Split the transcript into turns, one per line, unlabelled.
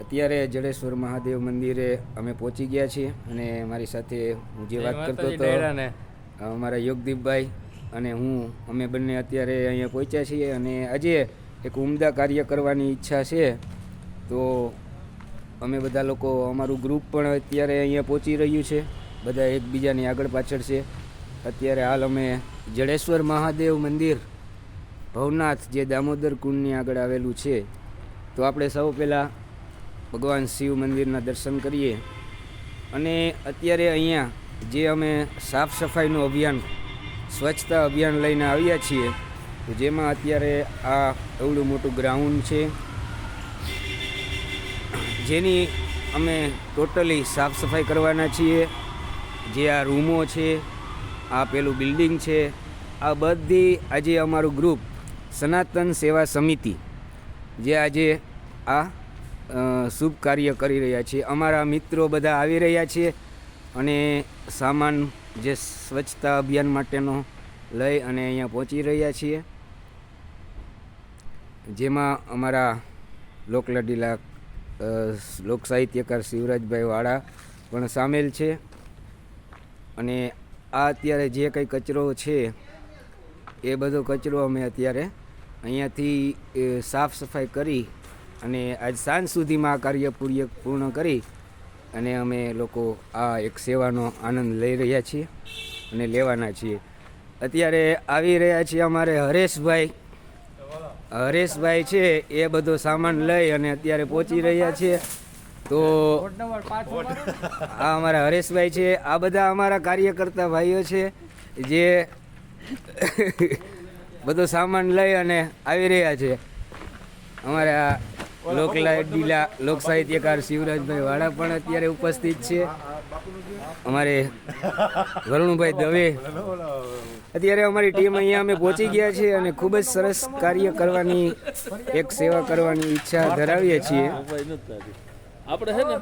અત્યારે જડેશ્વર મહાદેવ મંદિરે અમે પહોંચી ગયા છીએ અને મારી સાથે હું જે વાત કરતો હતો અમારા યોગદીપભાઈ અને હું અમે બંને અત્યારે અહીંયા પહોંચ્યા છીએ અને આજે એક ઉમદા કાર્ય કરવાની ઈચ્છા છે. તો અમે બધા લોકો અમારું ગ્રુપ પણ અત્યારે અહીંયા પહોંચી રહ્યું છે. બધા એકબીજાની આગળ પાછળ છે. અત્યારે હાલ અમે જડેશ્વર મહાદેવ મંદિર ભવનાથ જે દામોદર કુંડની આગળ આવેલું છે. તો આપણે સૌ પહેલાં ભગવાન શિવ મંદિરના દર્શન કરીએ અને અત્યારે અહીંયા જે અમે સાફ સફાઈનું અભિયાન સ્વચ્છતા અભિયાન લઈને આવ્યા છીએ તો જેમાં અત્યારે આ એવડું મોટું ગ્રાઉન્ડ છે જેની અમે ટોટલી સાફ સફાઈ કરવાના છીએ. જે આ રૂમો છે, આ પેલું બિલ્ડિંગ છે, આ બધી આજે અમારું ગ્રુપ સનાતન સેવા સમિતિ જે આજે આ શુભ કાર્ય કરી રહ્યા છીએ. અમારા મિત્રો બધા આવી રહ્યા છે અને સામાન જે સ્વચ્છતા અભિયાન માટેનો લઈ અને અહીંયા પહોંચી રહ્યા છીએ. જેમાં અમારા લોકલાડીલા લોક સાહિત્યકાર શિવરાજભાઈ વાળા પણ સામેલ છે. અને આ અત્યારે જે કંઈ કચરો છે એ બધો કચરો અમે અત્યારે અહીંયાથી સાફ સફાઈ કરી અને આજ સાંજ સુધીમાં આ કાર્ય પૂર્ણ કરી અને અમે લોકો આ એક સેવાનો આનંદ લઈ રહ્યા છીએ અને લેવાના છીએ. અત્યારે આવી રહ્યા છીએ અમારે હરેશભાઈ છે એ બધો સામાન લઈ અને અત્યારે પહોંચી રહ્યા છીએ. તો આ અમારા હરેશભાઈ છે. આ બધા અમારા કાર્યકર્તા ભાઈઓ છે જે બધો સામાન લઈ અને આવી રહ્યા છે. અમારા લોકલાડીલા લોક સાહિત્યકાર શિવરાજભાઈ વાળા પણ અત્યારે ઉપસ્થિત છે. અમારે વરુણભાઈ દવે અત્યારે અમારી ટીમ અહીંયા અમે પહોંચી ગયા છીએ અને ખૂબ જ સરસ કાર્ય કરવાની એક સેવા કરવાની ઈચ્છા ધરાવીએ છીએ. આપણે છે ને